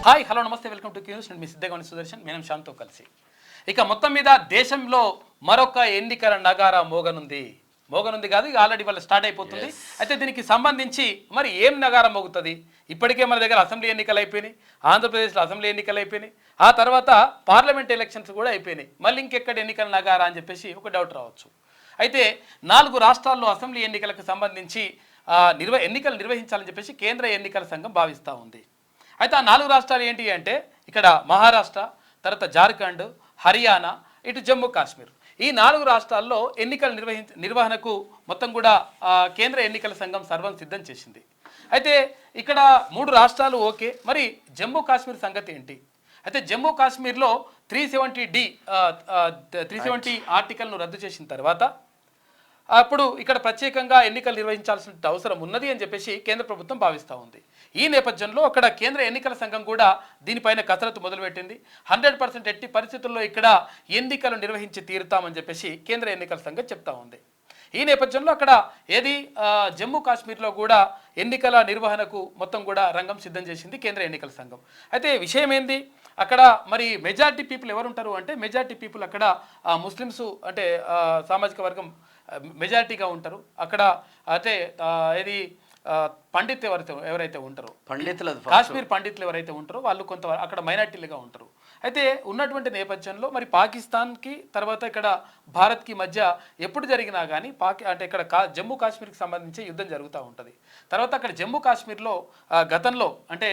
Hi hello నమస్తే welcome to cues. నేను మీ సిద్ధగౌని సుదర్శన్. మేము శాంతో కలిసి ఇక మొత్తం మీద దేశంలో మరొక ఎన్నికల నగారా మోగనుంది కాదు, ఇక ఆల్రెడీ వాళ్ళు స్టార్ట్ అయిపోతుంది. అయితే దీనికి సంబంధించి మరి ఏం నగారం మోగుతుంది? ఇప్పటికే మన దగ్గర అసెంబ్లీ ఎన్నికలు అయిపోయినాయి, ఆంధ్రప్రదేశ్లో అసెంబ్లీ ఎన్నికలు అయిపోయినాయి, ఆ తర్వాత పార్లమెంట్ ఎలక్షన్స్ కూడా అయిపోయినాయి. మళ్ళీ ఇంకెక్కడ ఎన్నికల నగారా అని చెప్పేసి ఒక డౌట్ రావచ్చు. అయితే 4 రాష్ట్రాల్లో అసెంబ్లీ ఎన్నికలకు సంబంధించి ఎన్నికలు నిర్వహించాలని చెప్పేసి కేంద్ర ఎన్నికల సంఘం భావిస్తూ ఉంది. అయితే ఆ 4 రాష్ట్రాలు ఏంటి అంటే ఇక్కడ మహారాష్ట్ర, తర్వాత జార్ఖండ్, హర్యానా, ఇటు జమ్మూ కాశ్మీర్. ఈ 4 రాష్ట్రాల్లో ఎన్నికల నిర్వహణకు మొత్తం కూడా కేంద్ర ఎన్నికల సంఘం సర్వం సిద్ధం చేసింది. అయితే ఇక్కడ 3 రాష్ట్రాలు ఓకే, మరి జమ్మూ కాశ్మీర్ సంగతి ఏంటి? అయితే జమ్మూ కాశ్మీర్లో 370 ఆర్టికల్ను రద్దు చేసిన తర్వాత అప్పుడు ఇక్కడ ప్రత్యేకంగా ఎన్నికలు నిర్వహించాల్సిన అవసరం ఉన్నది అని చెప్పేసి కేంద్ర ప్రభుత్వం భావిస్తూ ఉంది. ఈ నేపథ్యంలో అక్కడ కేంద్ర ఎన్నికల సంఘం కూడా దీనిపైన కసరత్తు మొదలుపెట్టింది. 100% ఎట్టి పరిస్థితుల్లో ఇక్కడ ఎన్నికలు నిర్వహించి తీరుతామని చెప్పేసి కేంద్ర ఎన్నికల సంఘం చెప్తా ఉంది. ఈ నేపథ్యంలో అక్కడ జమ్మూ కాశ్మీర్లో కూడా ఎన్నికల నిర్వహణకు మొత్తం కూడా రంగం సిద్ధం చేసింది కేంద్ర ఎన్నికల సంఘం. అయితే విషయం ఏంది, అక్కడ మరి మెజారిటీ పీపుల్ ఎవరు ఉంటారు అంటే మెజారిటీ పీపుల్ అక్కడ ముస్లిమ్స్ అంటే సామాజిక వర్గం మెజారిటీగా ఉంటారు. అక్కడ అంటే ఇది పండిత్ ఎవరైతే ఉంటారో కాశ్మీర్ పండితులు ఎవరైతే ఉంటారో వాళ్ళు కొంత అక్కడ మైనార్టీలుగా ఉంటారు. అయితే ఉన్నటువంటి నేపథ్యంలో మరి పాకిస్తాన్కి తర్వాత ఇక్కడ భారత్కి మధ్య ఎప్పుడు జరిగినా కానీ అంటే ఇక్కడ జమ్మూ కాశ్మీర్కి సంబంధించి యుద్ధం జరుగుతూ ఉంటుంది. తర్వాత అక్కడ జమ్మూ కాశ్మీర్లో గతంలో అంటే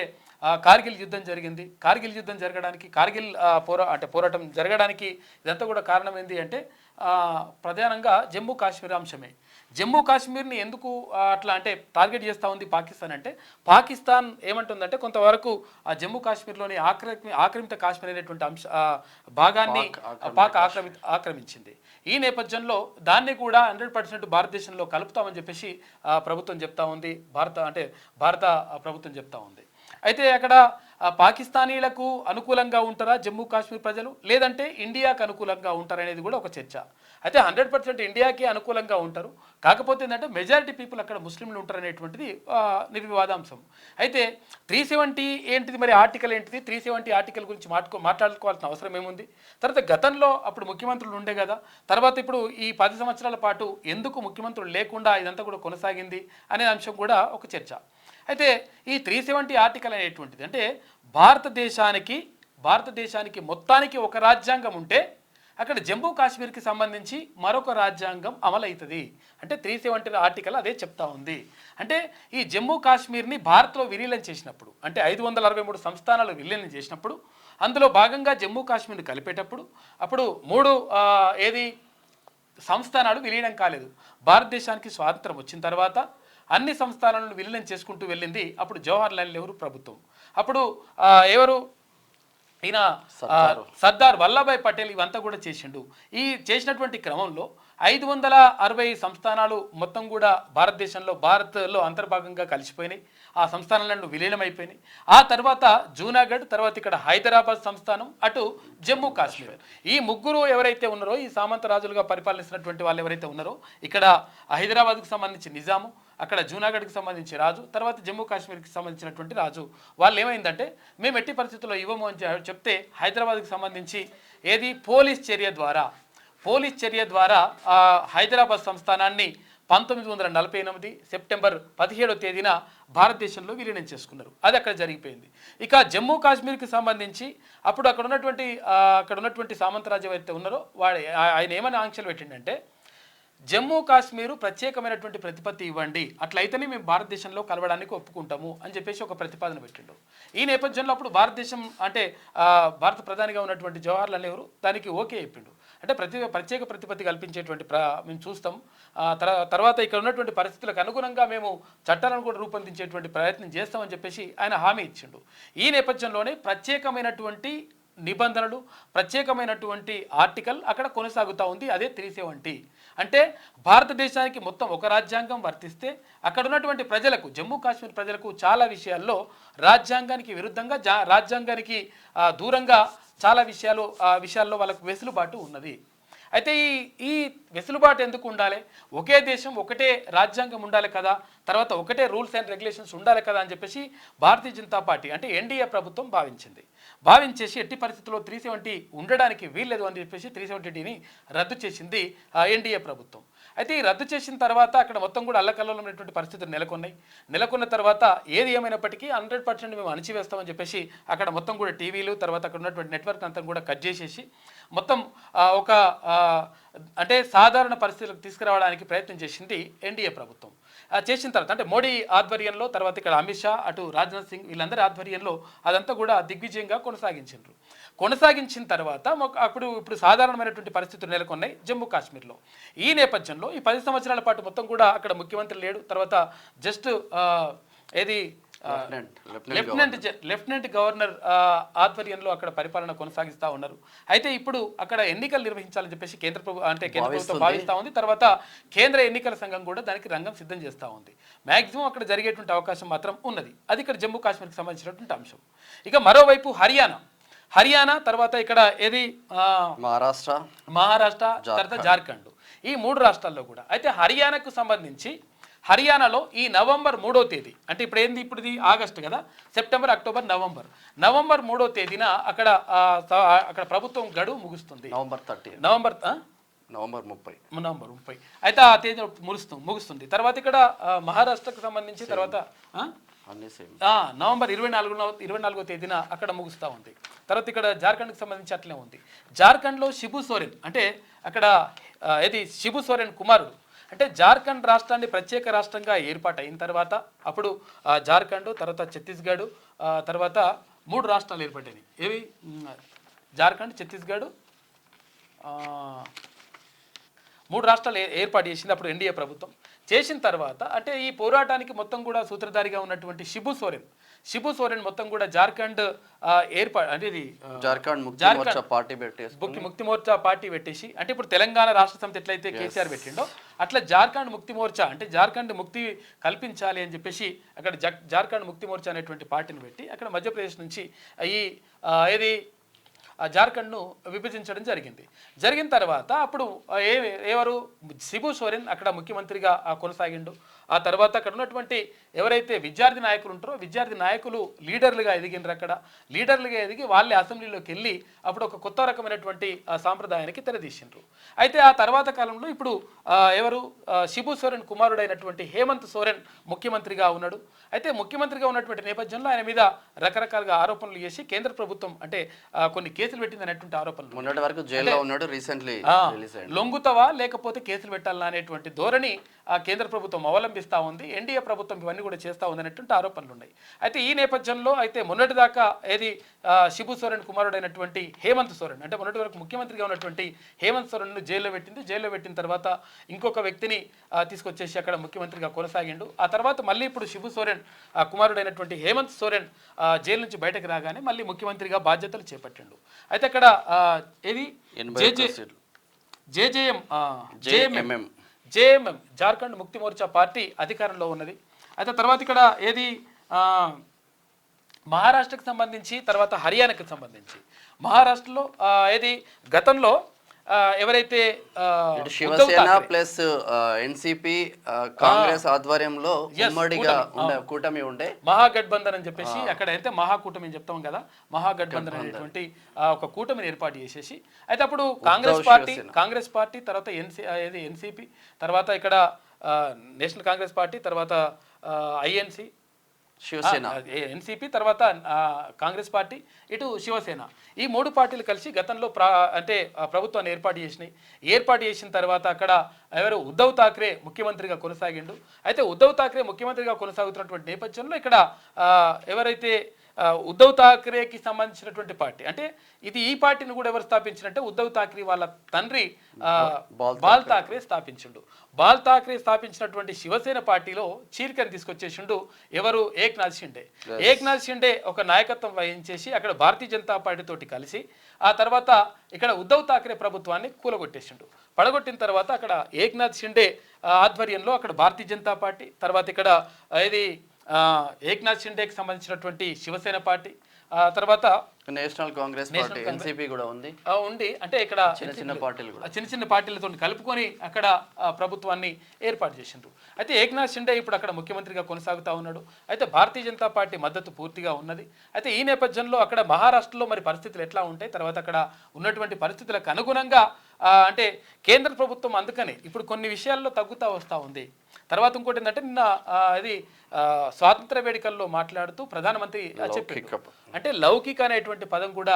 కార్గిల్ యుద్ధం జరిగింది. కార్గిల్ యుద్ధం జరగడానికి పోరాటం జరగడానికి ఇదంతా కూడా కారణం ఏంటి అంటే ప్రధానంగా జమ్మూ కాశ్మీర్ అంశమే. జమ్మూ కాశ్మీర్ని ఎందుకు అట్లా అంటే టార్గెట్ చేస్తూ ఉంది పాకిస్తాన్ అంటే పాకిస్తాన్ ఏమంటుందంటే కొంతవరకు ఆ జమ్మూ కాశ్మీర్లోని ఆక్రమిత కాశ్మీర్ అనేటువంటి భాగాన్ని పాక్ ఆక్రమించింది. ఈ నేపథ్యంలో దాన్ని కూడా 100% భారతదేశంలో కలుపుతామని చెప్పేసి ప్రభుత్వం చెప్తా ఉంది. భారత ప్రభుత్వం చెప్తా ఉంది. అయితే అక్కడ పాకిస్తానీలకు అనుకూలంగా ఉంటారా జమ్మూ కాశ్మీర్ ప్రజలు, లేదంటే ఇండియాకు అనుకూలంగా ఉంటారనేది కూడా ఒక చర్చ. అయితే 100% ఇండియాకి అనుకూలంగా ఉంటారు. కాకపోతే ఏంటంటే మెజారిటీ పీపుల్ అక్కడ ముస్లింలు ఉంటారనేటువంటిది నిర్వివాదాంశం. అయితే 370 ఏంటిది, మరి ఆర్టికల్ ఏంటిది? 370 ఆర్టికల్ గురించి మాట్లాడుకోవాల్సిన అవసరం ఏముంది? తర్వాత గతంలో అప్పుడు ముఖ్యమంత్రులు ఉండే కదా, తర్వాత ఇప్పుడు ఈ 10 సంవత్సరాల పాటు ఎందుకు ముఖ్యమంత్రులు లేకుండా ఇదంతా కూడా కొనసాగింది అనే అంశం కూడా ఒక చర్చ. అయితే ఈ 370 ఆర్టికల్ అనేటువంటిది అంటే భారతదేశానికి మొత్తానికి ఒక రాజ్యాంగం ఉంటే అక్కడ జమ్మూ కాశ్మీర్కి సంబంధించి మరొక రాజ్యాంగం అమలవుతుంది. అంటే 370 ఆర్టికల్ అదే చెప్తా ఉంది. అంటే ఈ జమ్మూ కాశ్మీర్ని భారత్లో విలీనం చేసినప్పుడు అంటే 563 సంస్థానాలు విలీనం చేసినప్పుడు అందులో భాగంగా జమ్మూ కాశ్మీర్ని కలిపేటప్పుడు అప్పుడు 3 సంస్థానాలు విలీనం కాలేదు. భారతదేశానికి స్వాతంత్రం వచ్చిన తర్వాత అన్ని సంస్థానాలను విలీనం చేసుకుంటూ వెళ్ళింది అప్పుడు జవహర్లాల్ నెహ్రూ ప్రభుత్వం. అప్పుడు ఎవరు ఈయన సర్దార్ వల్లభాయ్ పటేల్ ఇవంతా కూడా చేసిండు. ఈ చేసినటువంటి క్రమంలో 560 సంస్థానాలు మొత్తం కూడా భారత్లో అంతర్భాగంగా కలిసిపోయినాయి. ఆ సంస్థానాలను విలీనమైపోయినాయి. ఆ తర్వాత జూనాగఢ్, తర్వాత ఇక్కడ హైదరాబాద్ సంస్థానం, అటు జమ్మూ కాశ్మీర్. ఈ ముగ్గురు ఎవరైతే ఉన్నారో ఈ సామంత రాజులుగా పరిపాలిస్తున్నటువంటి వాళ్ళు ఎవరైతే ఉన్నారో ఇక్కడ హైదరాబాద్కు సంబంధించి నిజాము, అక్కడ జూనాగఢ్కి సంబంధించి రాజు, తర్వాత జమ్మూ కాశ్మీర్కి సంబంధించినటువంటి రాజు. వాళ్ళు ఏమైందంటే మేము ఎట్టి పరిస్థితుల్లో ఇవ్వము అని చెప్తే హైదరాబాద్కి సంబంధించి పోలీస్ చర్య ద్వారా హైదరాబాద్ సంస్థానాన్ని 1948 సెప్టెంబర్ 17వ తేదీన భారతదేశంలో విలీనం చేసుకున్నారు. అది అక్కడ జరిగిపోయింది. ఇక జమ్మూ కాశ్మీర్కి సంబంధించి అప్పుడు అక్కడ ఉన్నటువంటి సామంతరాజు ఎవరైతే ఉన్నారో ఆయన ఏమని ఆంక్షలు పెట్టిండంటే జమ్మూ కాశ్మీరు ప్రత్యేకమైనటువంటి ప్రతిపత్తి ఇవ్వండి, అట్లయితేనే మేము భారతదేశంలో కలవడానికి ఒప్పుకుంటాము అని చెప్పేసి ఒక ప్రతిపాదన పెట్టిండు. ఈ నేపథ్యంలో అప్పుడు భారతదేశం అంటే భారత ప్రధానిగా ఉన్నటువంటి జవహర్లాల్ నెహ్రూ దానికి ఓకే చెప్పిండు. అంటే ప్రత్యేక ప్రతిపత్తి కల్పించేటువంటి మేము చూస్తాం, తర్వాత ఇక్కడ ఉన్నటువంటి పరిస్థితులకు అనుగుణంగా మేము చట్టాలను కూడా రూపొందించేటువంటి ప్రయత్నం చేస్తామని చెప్పేసి ఆయన హామీ ఇచ్చిండు. ఈ నేపథ్యంలోనే ప్రత్యేకమైనటువంటి నిబంధనలు, ప్రత్యేకమైనటువంటి ఆర్టికల్ అక్కడ కొనసాగుతూ ఉంది. అదే 370. అంటే భారతదేశానికి మొత్తం ఒక రాజ్యాంగం వర్తిస్తే అక్కడ ఉన్నటువంటి ప్రజలకు, జమ్మూ కాశ్మీర్ ప్రజలకు చాలా విషయాల్లో రాజ్యాంగానికి విరుద్ధంగా, రాజ్యాంగానికి దూరంగా చాలా విషయాల్లో వాళ్ళకు వెసులుబాటు ఉన్నది. అయితే ఈ వెసులుబాటు ఎందుకు ఉండాలి? ఒకే దేశం ఒకటే రాజ్యాంగం ఉండాలి కదా, తర్వాత ఒకటే రూల్స్ అండ్ రెగ్యులేషన్స్ ఉండాలి కదా అని చెప్పేసి భారతీయ జనతా పార్టీ అంటే ఎన్డీఏ ప్రభుత్వం భావించేసి ఎట్టి పరిస్థితుల్లో 370 ఉండడానికి వీల్లేదు అని చెప్పేసి 370ని రద్దు చేసింది ఎన్డీఏ ప్రభుత్వం. అయితే ఈ రద్దు చేసిన తర్వాత అక్కడ మొత్తం కూడా అల్లకల్లోలమైనటువంటి పరిస్థితులు నెలకొన్న తర్వాత ఏది ఏమైనప్పటికీ 100% మేము అణిచివేస్తామని చెప్పేసి అక్కడ మొత్తం కూడా టీవీలు, తర్వాత అక్కడ ఉన్నటువంటి నెట్వర్క్ అంతా కూడా కట్ చేసేసి మొత్తం ఒక అంటే సాధారణ పరిస్థితులకు తీసుకురావడానికి ప్రయత్నం చేసింది ఎన్డీఏ ప్రభుత్వం. చేసిన తర్వాత అంటే మోడీ ఆధ్వర్యంలో, తర్వాత ఇక్కడ అమిత్ షా, అటు రాజ్నాథ్ సింగ్ వీళ్ళందరి ఆధ్వర్యంలో అదంతా కూడా దిగ్విజయంగా కొనసాగించిన తర్వాత ఇప్పుడు సాధారణమైనటువంటి పరిస్థితులు నెలకొన్నాయి జమ్మూ కాశ్మీర్లో. ఈ నేపథ్యంలో ఈ 10 సంవత్సరాల పాటు మొత్తం కూడా అక్కడ ముఖ్యమంత్రి లేడు, తర్వాత జస్ట్ లెఫ్టినెంట్ గవర్నర్ ఆధ్వర్యంలో అక్కడ పరిపాలన కొనసాగిస్తూ ఉన్నారు. అయితే ఇప్పుడు అక్కడ ఎన్నికలు నిర్వహించాలని చెప్పేసి కేంద్ర ప్రభుత్వం భావిస్తూ ఉంది. తర్వాత కేంద్ర ఎన్నికల సంఘం కూడా దానికి రంగం సిద్ధం చేస్తూ ఉంది. మ్యాక్సిమం అక్కడ జరిగేటువంటి అవకాశం మాత్రం ఉన్నది. అది ఇక్కడ జమ్మూ కాశ్మీర్కి సంబంధించినటువంటి అంశం. ఇక మరోవైపు హర్యానా తర్వాత ఇక్కడ మహారాష్ట్ర తర్వాత జార్ఖండ్, ఈ 3 రాష్ట్రాల్లో కూడా. అయితే హర్యానాలో ఈ నవంబర్ 3వ తేదీ అంటే ఇప్పుడు ఇది ఆగస్టు కదా, సెప్టెంబర్, అక్టోబర్, నవంబర్ 3వ తేదీన అక్కడ ప్రభుత్వం గడువు ముగుస్తుంది. నవంబర్ 30 అయితే ఆ తేదీ ముగుస్తుంది. తర్వాత ఇక్కడ మహారాష్ట్రకు సంబంధించి తర్వాత నవంబర్ 24వ తేదీన అక్కడ ముగుస్తూ ఉంది. తర్వాత ఇక్కడ జార్ఖండ్కి సంబంధించి అట్లే ఉంది. జార్ఖండ్లో శిబు సోరెన్ అంటే అక్కడ శిబు సోరెన్ కుమారుడు అంటే జార్ఖండ్ రాష్ట్రాన్ని ప్రత్యేక రాష్ట్రంగా ఏర్పాటైన తర్వాత అప్పుడు జార్ఖండ్, తర్వాత ఛత్తీస్గఢ్, తర్వాత 3 రాష్ట్రాలు ఏర్పడ్డాయి. ఏవి? జార్ఖండ్, ఛత్తీస్గఢ్, 3 రాష్ట్రాలు ఏర్పాటు చేసింది అప్పుడు ఎన్డీఏ ప్రభుత్వం. చేసిన తర్వాత అంటే ఈ పోరాటానికి మొత్తం కూడా సూత్రధారిగా ఉన్నటువంటి శిబు సోరెన్ మొత్తం కూడా జార్ఖండ్ అంటే ఇది జార్ఖండ్ ముక్తి మోర్చా పార్టీ పెట్టేసి అంటే ఇప్పుడు తెలంగాణ రాష్ట్ర సమితి ఎట్లయితే కేసీఆర్ పెట్టిండో అట్లా జార్ఖండ్ ముక్తి మోర్చా అంటే జార్ఖండ్ ముక్తి కల్పించాలి అని చెప్పేసి అక్కడ జార్ఖండ్ ముక్తి మోర్చా అనేటువంటి పార్టీని పెట్టి అక్కడ మధ్యప్రదేశ్ నుంచి జార్ఖండ్ను విభజించడం జరిగిన తర్వాత అప్పుడు ఎవరు శిబు సోరెన్ అక్కడ ముఖ్యమంత్రిగా కొనసాగిండు. ఆ తర్వాత అక్కడ ఉన్నటువంటి ఎవరైతే విద్యార్థి నాయకులు ఉంటారో విద్యార్థి నాయకులు లీడర్లుగా ఎదిగి వాళ్ళే అసెంబ్లీలోకి వెళ్ళి అప్పుడు ఒక కొత్త రకమైనటువంటి సాంప్రదాయానికి తెరదీసిండ్రు. అయితే ఆ తర్వాత కాలంలో ఇప్పుడు శిబు సోరెన్ కుమారుడైనటువంటి హేమంత్ సోరెన్ ముఖ్యమంత్రిగా ఉన్నాడు. అయితే ముఖ్యమంత్రిగా ఉన్నటువంటి నేపథ్యంలో ఆయన మీద రకరకాలుగా ఆరోపణలు చేసి కేంద్ర ప్రభుత్వం అంటే కొన్ని కేసులు పెట్టింది అనేటువంటి ఆరోపణలు. మొన్నటి వరకు జైల్లో ఉన్నాడు, రీసెంట్లీ లొంగుతావా లేకపోతే కేసులు పెట్టాలా అనేటువంటి ధోరణి కేంద్ర ప్రభుత్వం అవలంబిస్తూ ఉంది. ఎన్డీఏ ప్రభుత్వం ఇవన్నీ కూడా చేస్తూ ఉంది అనేటువంటి ఆరోపణలు ఉన్నాయి. అయితే ఈ నేపథ్యంలో అయితే మొన్నటిదాకా శిబు సోరెన్ కుమారుడైనటువంటి హేమంత్ సోరెన్ అంటే మొన్నటి వరకు ముఖ్యమంత్రిగా ఉన్నటువంటి హేమంత్ సోరెన్ను జైల్లో పెట్టిన తర్వాత ఇంకొక వ్యక్తిని తీసుకొచ్చేసి అక్కడ ముఖ్యమంత్రిగా కొనసాగిండు. ఆ తర్వాత మళ్ళీ ఇప్పుడు శిబు సోరెన్ కుమారుడైనటువంటి హేమంత్ సోరెన్ జైలు నుంచి బయటకు రాగానే మళ్ళీ ముఖ్యమంత్రిగా బాధ్యతలు చేపట్టిండు. అయితే అక్కడ జేఎంఎం జార్ఖండ్ ముక్తి మోర్చా పార్టీ అధికారంలో ఉన్నది. అయితే తర్వాత ఇక్కడ మహారాష్ట్రకు సంబంధించి తర్వాత హర్యానాకి సంబంధించి మహారాష్ట్రలో గతంలో ఎవరైతే శివసేన ప్లస్ ఎన్సిపి కాంగ్రెస్ ఆధ్వర్యంలో ఉమ్మడిగా కూటమి ఉండే మహాగఠబంధన్ అని చెప్పేసి అక్కడ అయితే మహాకూటమి అని చెప్తాం కదా, మహాగఠబంధన్ అనేటువంటి ఒక కూటమిని ఏర్పాటు చేసేసి అయితే అప్పుడు కాంగ్రెస్ పార్టీ తర్వాత ఎన్సిపి తర్వాత ఇక్కడ నేషనల్ కాంగ్రెస్ పార్టీ తర్వాత ఐఎన్సి ఎన్సిపి తర్వాత కాంగ్రెస్ పార్టీ ఇటు శివసేన ఈ 3 పార్టీలు కలిసి గతంలో ప్రభుత్వాన్ని ఏర్పాటు చేసిన తర్వాత అక్కడ ఉద్ధవ్ ఠాక్రే ముఖ్యమంత్రిగా కొనసాగిండు. అయితే ఉద్ధవ్ ఠాక్రే ముఖ్యమంత్రిగా కొనసాగుతున్నటువంటి నేపథ్యంలో ఇక్కడ ఎవరైతే ఉద్ధవ్ ఠాక్రేకి సంబంధించినటువంటి పార్టీ అంటే ఈ పార్టీని కూడా ఎవరు స్థాపించినట్టే ఉద్ధవ్ ఠాక్రే వాళ్ళ తండ్రి బాల్ ఠాక్రే స్థాపించిండు. బాల్ ఠాక్రే స్థాపించినటువంటి శివసేన పార్టీలో చీలికని తీసుకొచ్చేసిండు ఎవరు ఏక్నాథ్ షిండే ఒక నాయకత్వం వహించేసి అక్కడ భారతీయ జనతా పార్టీ తోటి కలిసి ఆ తర్వాత ఇక్కడ ఉద్ధవ్ ఠాక్రే ప్రభుత్వాన్ని కూలగొట్టేసిండు. పడగొట్టిన తర్వాత అక్కడ ఏక్నాథ్ షిండే ఆధ్వర్యంలో అక్కడ భారతీయ జనతా పార్టీ తర్వాత ఇక్కడ ఏక్నాథ్ షిండేకి సంబంధించినటువంటి శివసేన పార్టీ తర్వాత నేషనల్ కాంగ్రెస్ పార్టీ ఎన్సీపీ కూడా ఉంది ఉండి అంటే ఇక్కడ చిన్న చిన్న పార్టీలు కూడా చిన్న చిన్న పార్టీలతో కలుపుకొని అక్కడ ప్రభుత్వాన్ని ఏర్పాటు చేసిండ్రు. అయితే ఏక్నాథ్ షిండే ఇప్పుడు అక్కడ ముఖ్యమంత్రిగా కొనసాగుతూ ఉన్నాడు. అయితే భారతీయ జనతా పార్టీ మద్దతు పూర్తిగా ఉన్నది. అయితే ఈ నేపథ్యంలో అక్కడ మహారాష్ట్రలో మరి పరిస్థితులు ఎట్లా ఉంటాయి, తర్వాత అక్కడ ఉన్నటువంటి పరిస్థితులకు అనుగుణంగా అంటే కేంద్ర ప్రభుత్వం అందుకని ఇప్పుడు కొన్ని విషయాల్లో తగ్గుతూ వస్తూ ఉంది. తర్వాత ఇంకోటి ఏంటంటే నిన్న ఇది స్వాతంత్ర వేడుకల్లో మాట్లాడుతూ ప్రధానమంత్రి చెప్పారు అంటే లౌకిక అనేటువంటి పదం కూడా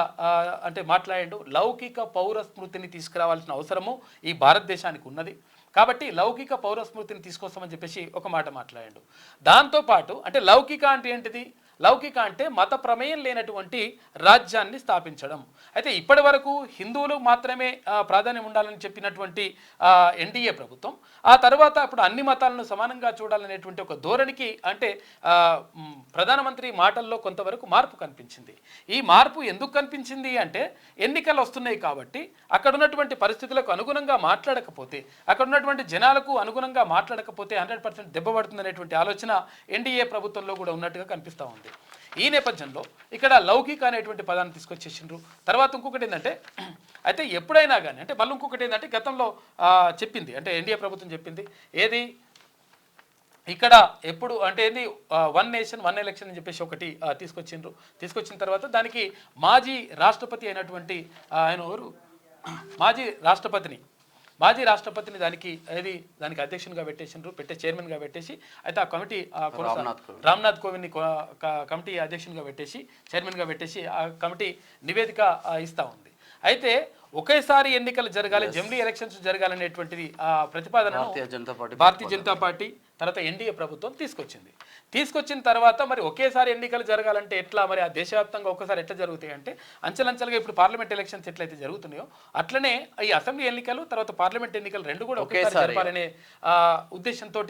అంటే మాట్లాడాడు. లౌకిక పౌర స్మృతిని తీసుకురావాల్సిన అవసరము ఈ భారతదేశానికి ఉన్నది. కాబట్టి లౌకిక పౌర స్మృతిని తీసుకొస్తామని చెప్పేసి ఒక మాట మాట్లాడాడు. దాంతోపాటు అంటే లౌకిక అంటే ఏంటిది, లౌకిక అంటే మత ప్రమేయం లేనటువంటి రాజ్యాన్ని స్థాపించడం. అయితే ఇప్పటి వరకు హిందువులు మాత్రమే ప్రాధాన్యం ఉండాలని చెప్పినటువంటి ఎన్డీఏ ప్రభుత్వం ఆ తర్వాత ఇప్పుడు అన్ని మతాలను సమానంగా చూడాలనేటువంటి ఒక ధోరణికి అంటే ప్రధానమంత్రి మాటల్లో కొంతవరకు మార్పు కనిపించింది. ఈ మార్పు ఎందుకు కనిపించింది అంటే ఎన్నికలు వస్తున్నాయి కాబట్టి అక్కడ ఉన్నటువంటి పరిస్థితులకు అనుగుణంగా మాట్లాడకపోతే, అక్కడ ఉన్నటువంటి జనాలకు అనుగుణంగా మాట్లాడకపోతే 100% దెబ్బపడుతుందనేటువంటి ఆలోచన ఎన్డీఏ ప్రభుత్వంలో కూడా ఉన్నట్టుగా కనిపిస్తూ ఉంది. ఈ నేపథ్యంలో ఇక్కడ లౌకిక అనేటువంటి పదాన్ని తీసుకొచ్చేసిండ్రు. తర్వాత ఇంకొకటి ఏంటంటే అయితే ఎప్పుడైనా కానీ అంటే మళ్ళీ ఇంకొకటి ఏంటంటే గతంలో చెప్పింది అంటే ఎన్డీఏ ప్రభుత్వం చెప్పింది ఏది ఇక్కడ ఎప్పుడు అంటే ఏంది వన్ నేషన్ వన్ ఎలక్షన్ అని చెప్పేసి ఒకటి తీసుకొచ్చిన తర్వాత దానికి మాజీ రాష్ట్రపతి అయినటువంటి ఆయన ఎవరు మాజీ రాష్ట్రపతిని దానికి అధ్యక్షునిగా చైర్మన్గా పెట్టేసి అయితే ఆ కమిటీ రామ్నాథ్ కోవింద్ని కమిటీ అధ్యక్షునిగా పెట్టేసి చైర్మన్గా పెట్టేసి ఆ కమిటీ నివేదిక ఇస్తూ ఉంది. అయితే ఒకేసారి ఎన్నికలు జరగాలి, జమిలీ ఎలక్షన్స్ జరగాలనేటువంటిది ఆ ప్రతిపాదనను భారతీయ జనతా పార్టీ తర్వాత ఎన్డీఏ ప్రభుత్వం తీసుకొచ్చిన తర్వాత మరి ఒకేసారి ఎన్నికలు జరగాలంటే ఎట్లా, మరి ఆ దేశవ్యాప్తంగా ఒక్కసారి ఎట్లా జరుగుతాయి అంటే అంచెలంచెలుగా ఇప్పుడు పార్లమెంట్ ఎలక్షన్స్ ఎట్లయితే జరుగుతున్నాయో అట్లనే ఈ అసెంబ్లీ ఎన్నికలు తర్వాత పార్లమెంట్ ఎన్నికలు రెండు కూడా ఒకేసారి జరపాలనే ఉద్దేశంతో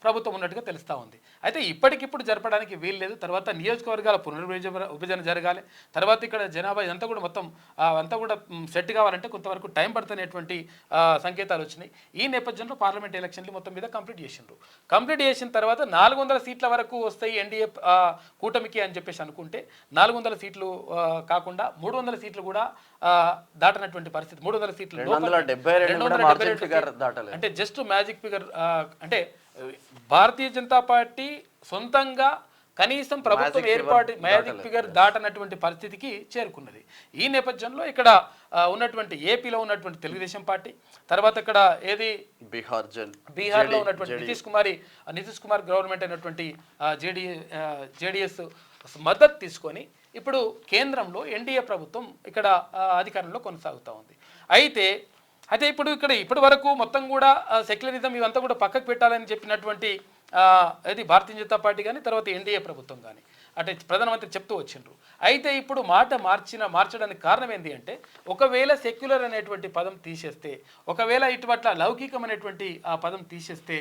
ప్రభుత్వం ఉన్నట్టుగా తెలుస్తూ ఉంది. అయితే ఇప్పటికిప్పుడు జరపడానికి వీలు లేదు. తర్వాత నియోజకవర్గాల పునర్విభజన జరగాలి. తర్వాత ఇక్కడ జనాభా ఇదంతా కూడా మొత్తం అంతా కూడా సెట్ కావాలంటే కొంతవరకు టైం పడుతున్నటువంటి సంకేతాలు వచ్చినాయి. ఈ నేపథ్యంలో పార్లమెంట్ ఎలక్షన్లు మొత్తం మీద కంప్లీట్ చేసిన తర్వాత 400 సీట్ల వరకు వస్తాయి ఎన్డీఏ కూటమికి అని చెప్పేసి అనుకుంటే 400 సీట్లు కాకుండా 300 సీట్లు కూడా దాటనటువంటి పరిస్థితి. 300 సీట్లు అంటే జస్ట్ మ్యాజిక్ ఫిగర్ అంటే భారతీయ జనతా పార్టీ సొంతంగా కనీసం ప్రభుత్వం ఏర్పాటు మ్యాజిక్ ఫిగర్ దాటనటువంటి పరిస్థితికి చేరుకున్నది. ఈ నేపథ్యంలో ఇక్కడ ఉన్నటువంటి ఏపీలో ఉన్నటువంటి తెలుగుదేశం పార్టీ, తర్వాత ఇక్కడ ఏది బీహార్లో ఉన్నటువంటి నితీష్ కుమార్ గవర్నమెంట్ అయినటువంటి జేడీఎస్ మద్దతు తీసుకొని ఇప్పుడు కేంద్రంలో ఎన్డీఏ ప్రభుత్వం ఇక్కడ అధికారంలో కొనసాగుతూ ఉంది. అయితే ఇప్పటి వరకు మొత్తం కూడా సెక్యులరిజం ఇవంతా కూడా పక్కకు పెట్టాలని చెప్పినటువంటి ఇది భారతీయ జనతా పార్టీ కానీ తర్వాత ఎన్డీఏ ప్రభుత్వం కానీ అంటే ప్రధానమంత్రి చెప్తూ వచ్చిండ్రు. అయితే ఇప్పుడు మాట మార్చడానికి కారణం ఏంటి అంటే ఒకవేళ సెక్యులర్ అనేటువంటి పదం తీసేస్తే, ఒకవేళ ఇటువట్ల లౌకికం అనేటువంటి ఆ పదం తీసేస్తే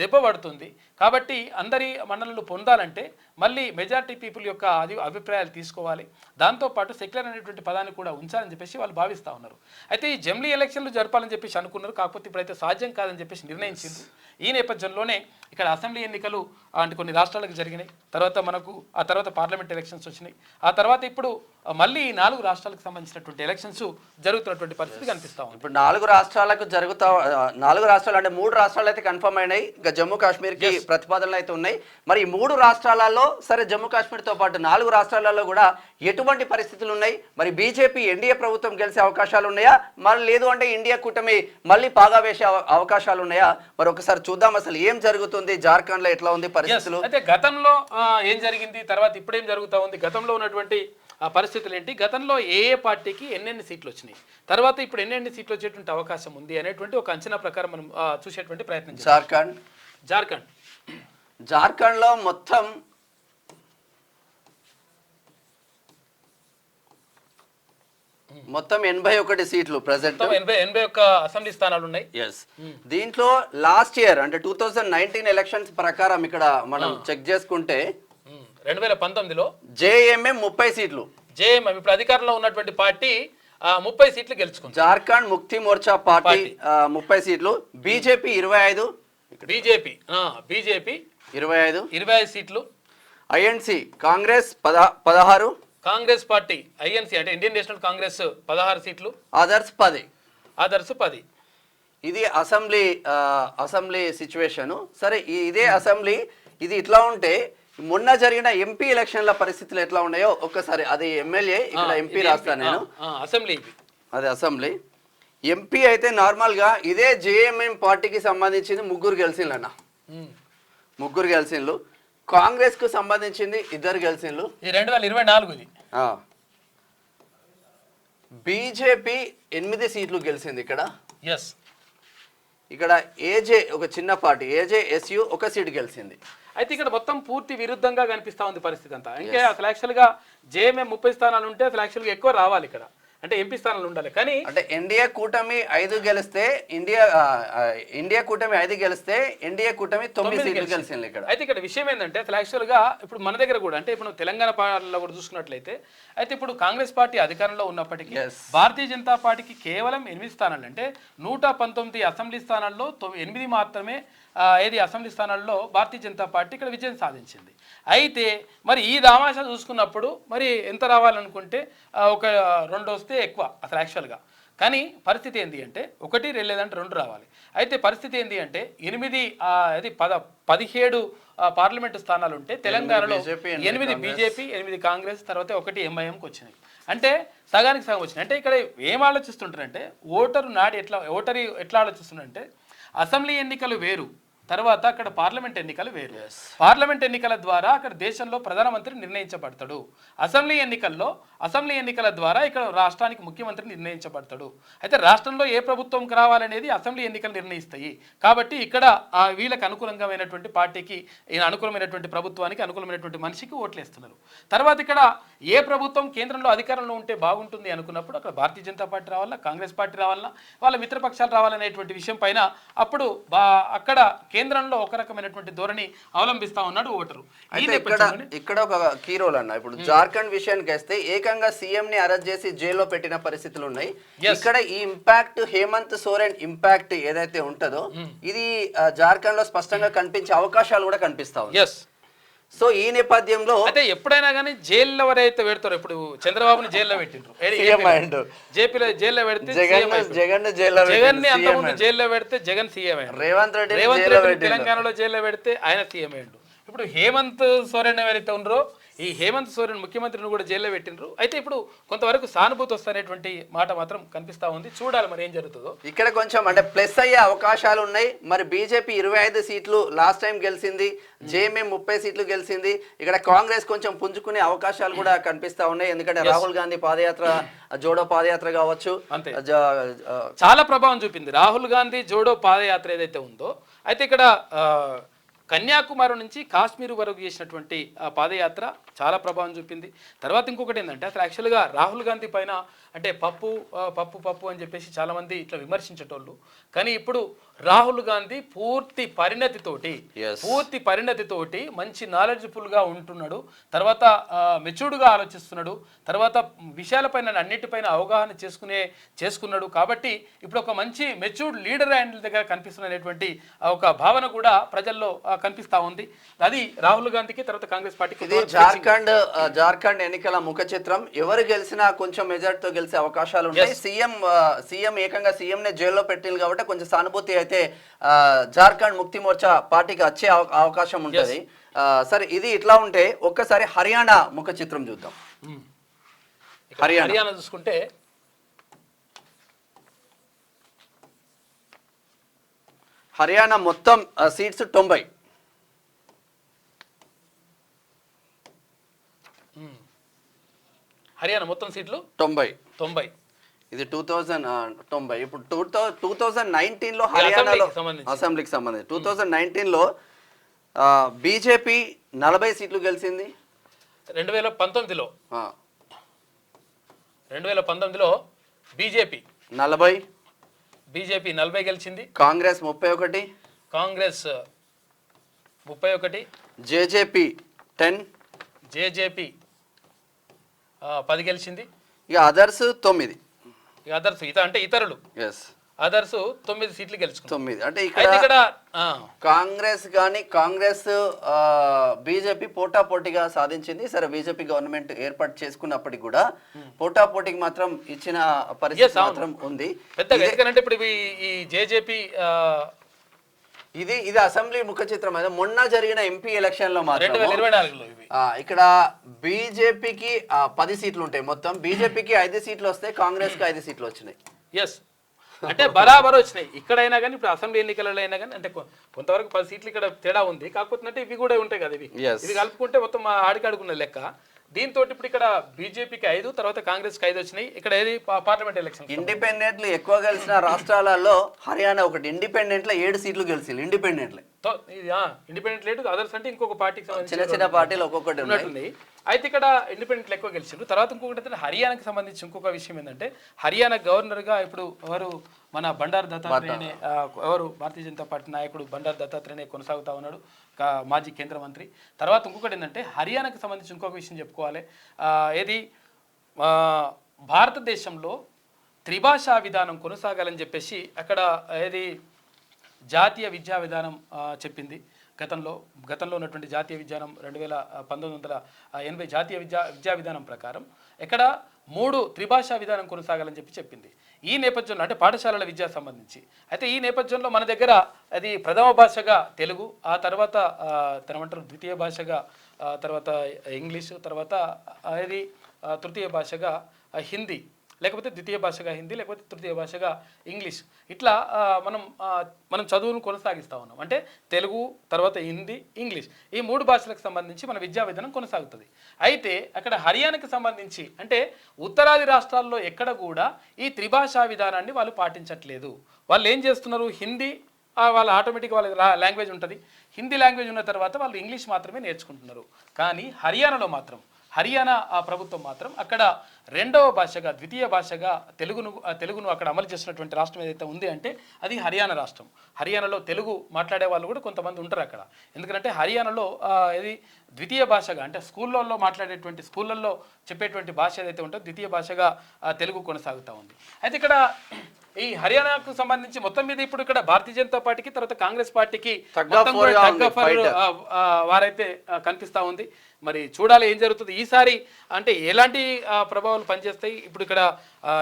దెబ్బ పడుతుంది. కాబట్టి అందరి మన్ననలు పొందాలంటే మళ్ళీ మెజారిటీ పీపుల్ యొక్క అభిప్రాయాలు తీసుకోవాలి, దాంతోపాటు సెక్యులర్ అనేటువంటి పదాన్ని కూడా ఉంచాలని చెప్పేసి వాళ్ళు భావిస్తూ ఉన్నారు. అయితే ఈ జమిలీ ఎలక్షన్లు జరపాలని చెప్పేసి అనుకున్నారు, కాకపోతే ఇప్పుడైతే సాధ్యం కాదని చెప్పేసి నిర్ణయించింది. ఈ నేపథ్యంలోనే ఇక్కడ అసెంబ్లీ ఎన్నికలు అంటే కొన్ని రాష్ట్రాలకు జరిగినాయి, ఆ తర్వాత పార్లమెంట్ ఎలక్షన్స్ వచ్చినాయి, ఆ తర్వాత ఇప్పుడు మళ్ళీ 4 రాష్ట్రాలకు సంబంధించినటువంటి ఎలక్షన్స్ జరుగుతున్నటువంటి పరిస్థితి కనిపిస్తా ఉంది. ఇప్పుడు 4 రాష్ట్రాలకు 4 రాష్ట్రాలు అంటే 3 రాష్ట్రాలు అయితే కన్ఫర్మ్ అయినాయి. ఇంకా జమ్మూ కాశ్మీర్కి ప్రతిపాదనలు అయితే ఉన్నాయి. మరి ఈ 3 రాష్ట్రాలలో సరే జమ్మూ కాశ్మీర్తో పాటు 4 రాష్ట్రాలలో కూడా ఎటువంటి పరిస్థితులు ఉన్నాయి? మరి బీజేపీ ఎన్డీఏ ప్రభుత్వం గెలిచే అవకాశాలు ఉన్నాయా, మరి లేదు అంటే ఇండియా కూటమి మళ్ళీ పాగా వేసే అవకాశాలు ఉన్నాయా? మరి ఒకసారి చూద్దాం అసలు ఏం జరుగుతుంది, జార్ఖండ్ లో ఎట్లా ఉంది పరిస్థితులు. అయితే గతంలో ఏం జరిగింది, తర్వాత ఇప్పుడేం జరుగుతూ ఉంది, గతంలో ఉన్నటువంటి పరిస్థితులు ఏంటి, గతంలో ఏ పార్టీకి ఎన్నెన్ని సీట్లు వచ్చినాయి, తర్వాత ఇప్పుడు ఎన్నెన్ని సీట్లు వచ్చేటువంటి అవకాశం ఉంది అనేటువంటి ఒక అంచనా ప్రకారం మనం చూసేటువంటి ప్రయత్నం చేస్తాం. జార్ఖండ్ లో మొత్తం 81 సీట్లు ప్రెసెంట్ 81 అసెంబ్లీ స్థానాలు ఉన్నాయి. దీంట్లో లాస్ట్ ఇయర్ అంటే 2019 ఎలక్షన్స్ ప్రకారం ఇక్కడ మనం చెక్ చేసుకుంటే 2019లో జేఎంఎం 30 సీట్లు, జేఎంఎం ఇప్పుడు అధికారంలో ఉన్నటువంటి పార్టీ 30 సీట్లు గెలుచుకుంది. జార్ఖండ్ ముక్తి మోర్చా పార్టీ 30 సీట్లు, బీజేపీ 25, బీజేపీ 25 సీట్లు, INC Congress 16, Congress party INC అంటే ఇండియన్ నేషనల్ కాంగ్రెస్ 16 సీట్లు, అదర్స్ 10. ఆదర్శ్ 10. ఇది అసెంబ్లీ సిచ్యువేషను. సరే ఇదే అసెంబ్లీ ఇది ఇట్లా ఉంటే మొన్న జరిగిన ఎంపీ ఎలక్షన్ల పరిస్థితులు ఎట్లా ఉన్నాయో ఒక్కసారి, అది ఎమ్మెల్యే ఇక్కడ ఎంపీ రాస్తాను నేను, అసెంబ్లీ అది అసెంబ్లీ. ఎంపీ అయితే నార్మల్గా ఇదే జేఎంఎం పార్టీకి సంబంధించింది ముగ్గురు గెలిచిండ్రు. ముగ్గురు గెలిచిండ్రు. కాంగ్రెస్కు సంబంధించింది 2 గెలిచిండ్రు. 2024 బీజేపీ 8 సీట్లు గెలిచింది ఇక్కడ. ఎస్, ఇక్కడ ఏజే ఒక చిన్న పార్టీ ఏజేఎస్యు 1 సీటు గెలిచింది. అయితే ఇక్కడ మొత్తం పూర్తి విరుద్ధంగా కనిపిస్తా ఉంది పరిస్థితి అంతా. ఇంకా అసలు యాక్చువల్గా జేఎంఎం 30 స్థానాలు ఉంటే అసలు యాక్చువల్గా ఎక్కువ రావాలి ఇక్కడ, అంటే ఎంపీ స్థానాలు ఉండాలి. కానీ అంటే ఎన్డీఏ కూటమి 5 గెలిస్తే ఇండియా కూటమి 5 గెలిస్తే ఎన్డీఏ కూటమి 9 సీట్లు గెలిచింది ఇక్కడ. అయితే ఇక్కడ విషయం ఏంటంటే అసలు యాక్చువల్గా ఇప్పుడు మన దగ్గర కూడా అంటే ఇప్పుడు తెలంగాణ పార్టీలో కూడా చూసుకున్నట్లయితే అయితే ఇప్పుడు కాంగ్రెస్ పార్టీ అధికారంలో ఉన్నప్పటికీ భారతీయ జనతా పార్టీకి కేవలం 8 స్థానాలు, అంటే 119 అసెంబ్లీ స్థానాల్లో 8 మాత్రమే అసెంబ్లీ స్థానాల్లో భారతీయ జనతా పార్టీ ఇక్కడ విజయం సాధించింది. అయితే మరి ఈ దామాషా చూసుకున్నప్పుడు మరి ఎంత రావాలనుకుంటే ఒక 2 వస్తే ఎక్కువ అసలు యాక్చువల్గా. కానీ పరిస్థితి ఏంటి అంటే 1, 2 లేదంటే 2 రావాలి. అయితే పరిస్థితి ఏంటి అంటే 17 పార్లమెంటు స్థానాలు ఉంటే తెలంగాణలో 8 బీజేపీ, 8 కాంగ్రెస్, తర్వాత 1 ఎంఐఎంకి వచ్చినాయి. అంటే సగానికి సగం వచ్చినాయి. అంటే ఇక్కడ ఏం ఆలోచిస్తుంటారంటే ఓటరు ఎట్లా ఆలోచిస్తున్నారంటే అసెంబ్లీ ఎన్నికలు వేరు, తర్వాత అక్కడ పార్లమెంట్ ఎన్నికలు వేరు. పార్లమెంట్ ఎన్నికల ద్వారా అక్కడ దేశంలో ప్రధానమంత్రి నిర్ణయించబడతాడు. అసెంబ్లీ ఎన్నికల ద్వారా ఇక్కడ రాష్ట్రానికి ముఖ్యమంత్రి నిర్ణయించబడతాడు. అయితే రాష్ట్రంలో ఏ ప్రభుత్వంకి రావాలనేది అసెంబ్లీ ఎన్నికలు నిర్ణయిస్తాయి. కాబట్టి ఇక్కడ వీళ్ళకి అనుకూలమైనటువంటి పార్టీకి, అనుకూలమైనటువంటి ప్రభుత్వానికి, అనుకూలమైనటువంటి మనిషికి ఓట్లేస్తున్నారు. తర్వాత ఇక్కడ ఏ ప్రభుత్వం కేంద్రంలో అధికారంలో ఉంటే బాగుంటుంది అనుకున్నప్పుడు అక్కడ భారతీయ జనతా పార్టీ రావాలా, కాంగ్రెస్ పార్టీ రావాలా, వాళ్ళ మిత్రపక్షాలు రావాలనేటువంటి విషయం పైన అప్పుడు అక్కడ కేంద్రంలో ఒక రకమైనటువంటి ధోరణి అవలంబిస్తా ఉన్నాడు ఓటరు. ఇక్కడ ఒక కీ రోల్ అన్న, ఇప్పుడు జార్ఖండ్ విషయానికి వస్తే ఏకంగా సీఎం ని అరెస్ట్ చేసి జైల్లో పెట్టిన పరిస్థితులు ఉన్నాయి. ఇక్కడ ఈ ఇంపాక్ట్, హేమంత్ సోరెన్ ఇంపాక్ట్ ఏదైతే ఉంటుందో ఇది జార్ఖండ్ లో స్పష్టంగా కనిపించే అవకాశాలు కూడా కనిపిస్తా ఉన్నాయి. సో ఈ నేపథ్యంలో అయితే ఎప్పుడైనా కానీ జైల్లో ఎవరైతే పెడతారో, ఇప్పుడు చంద్రబాబుని జైల్లో పెట్టిండ్రు, జేపీలో జైల్లో పెడితే జగన్ ని అంతకుముందు జైల్లో పెడితే జగన్ సీఎం అయ్యాడు, రేవంత్ రెడ్డి తెలంగాణలో జైల్లో పెడితే ఆయన సీఎం అయ్యాడు. ఇప్పుడు హేమంత్ సోరెన్ ఎవరైతే ఉన్నారో ఈ హేమంత్ సోరెన్ ముఖ్యమంత్రిని కూడా జైల్లో పెట్టినరు. అయితే ఇప్పుడు కొంతవరకు సానుభూతి వస్తనేటువంటి మాట మాత్రం కనిపిస్తా ఉంది. చూడాలి మరి ఏం జరుగుతుందో. ఇక్కడ కొంచెం అంటే ప్లస్ అయ్యే అవకాశాలు ఉన్నాయి. మరి బీజేపీ 25 సీట్లు లాస్ట్ టైం గెలిచింది, జేఎంఎం 30 సీట్లు గెలిచింది. ఇక్కడ కాంగ్రెస్ కొంచెం పుంజుకునే అవకాశాలు కూడా కనిపిస్తా ఉన్నాయి. ఎందుకంటే రాహుల్ గాంధీ పాదయాత్ర, జోడో పాదయాత్ర కావచ్చు, అంతే చాలా ప్రభావం చూపింది. రాహుల్ గాంధీ జోడో పాదయాత్ర ఏదైతే ఉందో, అయితే ఇక్కడ కన్యాకుమారి నుంచి కాశ్మీర్ వరకు చేసినటువంటి పాదయాత్ర చాలా ప్రభావం చూపింది. తర్వాత ఇంకొకటి ఏంటంటే అసలు యాక్చువల్గా రాహుల్ గాంధీ పైన అంటే పప్పు అని చెప్పేసి చాలామంది ఇట్లా విమర్శించేటోళ్ళు. కానీ ఇప్పుడు రాహుల్ గాంధీ పూర్తి పరిణతితోటి మంచి నాలెడ్జ్ఫుల్గా ఉంటున్నాడు. తర్వాత మెచ్యూర్డ్గా ఆలోచిస్తున్నాడు. తర్వాత విషయాలపైన అన్నిటిపైన అవగాహన చేసుకున్నాడు. కాబట్టి ఇప్పుడు ఒక మంచి మెచ్యూర్డ్ లీడర్ ఆయన దగ్గర కనిపిస్తున్నటువంటి ఒక భావన కూడా ప్రజల్లో కనిపిస్తా ఉంది. అది రాహుల్ గాంధీకి, తర్వాత కాంగ్రెస్ పార్టీకి. ఇది జార్ఖండ్ ఎన్నికల ముఖ చిత్రం. ఎవరు గెలిచినా కొంచెం మెజార్టీతో గెలిచే అవకాశాలు ఉంటాయి. సీఎం ఏకంగా సీఎం నే జైల్లో పెట్టింది కాబట్టి కొంచెం సానుభూతి అయితే జార్ఖండ్ ముక్తి మోర్చా పార్టీకి వచ్చే అవకాశం ఉంటుంది. సరే ఇది ఇట్లా ఉంటే ఒక్కసారి హర్యానా ముఖ చిత్రం చూద్దాం. హర్యానా చూసుకుంటే హర్యానా మొత్తం సీట్స్ 90. హర్యానా మొత్తం సీట్లు 90. ఇది 2090. ఇప్పుడు 2019లో హర్యానాలో అసెంబ్లీకి సంబంధించి 2019లో బీజేపీ 40 సీట్లు గెలిచింది. 2019లో బీజేపీ 40 గెలిచింది. కాంగ్రెస్ 31. జేజేపీ 10 గెలిచింది. ఇక అదర్స్ 9. అంటే ఇతరులు అదర్స్ 9 సీట్లు గెలుచుకున్నారు. 9 అంటే అయితే ఇక్కడ కాంగ్రెస్ బీజేపీ పోటాపోటీగా సాధించింది. సరే బీజేపీ గవర్నమెంట్ ఏర్పాటు చేసుకున్నప్పటికీ కూడా పోటాపోటీకి మాత్రం ఇచ్చిన పరిస్థితి మాత్రం ఉంది పెద్దగా. ఎందుకంటే ఇప్పుడు ఈ జేజేపీ ఇది అసెంబ్లీ ముఖ చిత్రం. అయితే మొన్న జరిగిన ఎంపీ ఎలక్షన్ లో మాత్రం 2024లో ఇక్కడ బీజేపీకి 10 సీట్లు ఉంటాయి. మొత్తం బీజేపీకి 5 సీట్లు వస్తాయి, కాంగ్రెస్ కి 5 సీట్లు వచ్చినాయి. ఎస్, అంటే బరాబర్ వచ్చినాయి. ఇక్కడైనా కానీ ఇప్పుడు అసెంబ్లీ ఎన్నికలలో అయినా కానీ అంటే కొంతవరకు 10 సీట్లు ఇక్కడ తేడా ఉంది. కాకపోతే అంటే ఇవి కూడా ఉంటాయి కదా, ఇవి కలుపుకుంటే మొత్తం ఆడికాడుకున్న లెక్క. దీంతో ఇప్పుడు ఇక్కడ బీజేపీకి 5, తర్వాత కాంగ్రెస్ కి 5 వచ్చినాయి. ఇక్కడ ఏది పార్లమెంట్ ఎలక్షన్ ఇండిపెండెంట్లు ఎక్కువ గెలిచిన రాష్ట్రాలలో హర్యానా ఒకటి. ఇండిపెండెంట్ లో 7 సీట్లు గెలిచింది ఇండిపెండెంట్. ఇండిపెండెంట్ లేదు, అదర్స్ అంటే ఇంకొక పార్టీకి చిన్న చిన్న పార్టీలు ఒక్కొక్కటి ఉన్నట్టుంది. అయితే ఇక్కడ ఇండిపెండెంట్లు ఎక్కువ గెలిచారు. తర్వాత ఇంకొకటి హర్యానాకి సంబంధించి ఇంకొక విషయం ఏంటంటే హర్యానా గవర్నర్ గా ఇప్పుడు ఎవరు మన బండారు దత్తాత్రేయనే, ఎవరు భారతీయ జనతా పార్టీ నాయకుడు బండారు దత్తాత్రేయనే కొనసాగుతా ఉన్నాడు, మాజీ కేంద్ర మంత్రి. తర్వాత ఇంకొకటి ఏంటంటే హర్యానాకి సంబంధించి ఇంకొక విషయం చెప్పుకోవాలి. ఏది భారతదేశంలో త్రిభాషా విధానం కొనసాగాలని చెప్పేసి అక్కడ ఏది జాతీయ విద్యా విధానం చెప్పింది. గతంలో ఉన్నటువంటి జాతీయ విధానం 1980 జాతీయ విద్యా విధానం ప్రకారం ఇక్కడ 3 త్రిభాషా విధానం కొనసాగాలని చెప్పింది. ఈ నేపథ్యంలో అంటే పాఠశాలల విద్యా సంబంధించి అయితే ఈ నేపథ్యంలో మన దగ్గర అది ప్రథమ భాషగా తెలుగు, ఆ తర్వాత తనమంటారు ద్వితీయ భాషగా తర్వాత ఇంగ్లీషు, తర్వాత అది తృతీయ భాషగా హిందీ, లేకపోతే ద్వితీయ భాషగా హిందీ, లేకపోతే తృతీయ భాషగా ఇంగ్లీష్. ఇట్లా మనం చదువును కొనసాగిస్తూ ఉన్నాం. అంటే తెలుగు, తర్వాత హిందీ, ఇంగ్లీష్, ఈ 3 భాషలకు సంబంధించి మన విద్యా విధానం కొనసాగుతుంది. అయితే అక్కడ హర్యానాకి సంబంధించి అంటే ఉత్తరాది రాష్ట్రాల్లో ఎక్కడ కూడా ఈ త్రిభాషా విధానాన్ని వాళ్ళు పాటించట్లేదు. వాళ్ళు ఏం చేస్తున్నారు, హిందీ వాళ్ళ ఆటోమేటిక్ వాళ్ళ లాంగ్వేజ్ ఉంటుంది, హిందీ లాంగ్వేజ్ ఉన్న తర్వాత వాళ్ళు ఇంగ్లీష్ మాత్రమే నేర్చుకుంటున్నారు. కానీ హర్యానా ప్రభుత్వం మాత్రం అక్కడ 2వ భాషగా ద్వితీయ భాషగా తెలుగును అక్కడ అమలు చేసినటువంటి రాష్ట్రం ఏదైతే ఉంది అంటే అది హర్యానా రాష్ట్రం. హర్యానాలో తెలుగు మాట్లాడే వాళ్ళు కూడా కొంతమంది ఉంటారు అక్కడ. ఎందుకంటే హర్యానాలో ఇది ద్వితీయ భాషగా అంటే స్కూళ్ళల్లో చెప్పేటువంటి భాష ఏదైతే ఉంటుందో ద్వితీయ భాషగా తెలుగు కొనసాగుతూ ఉంది. అయితే ఇక్కడ ఈ హర్యానాకు సంబంధించి మొత్తం మీద ఇప్పుడు ఇక్కడ భారతీయ జనతా పార్టీకి తర్వాత కాంగ్రెస్ పార్టీకి వారైతే కనిపిస్తూ ఉంది. మరి చూడాలి ఏం జరుగుతుంది ఈసారి, అంటే ఎలాంటి ప్రభావాలు పనిచేస్తాయి. ఇప్పుడు ఇక్కడ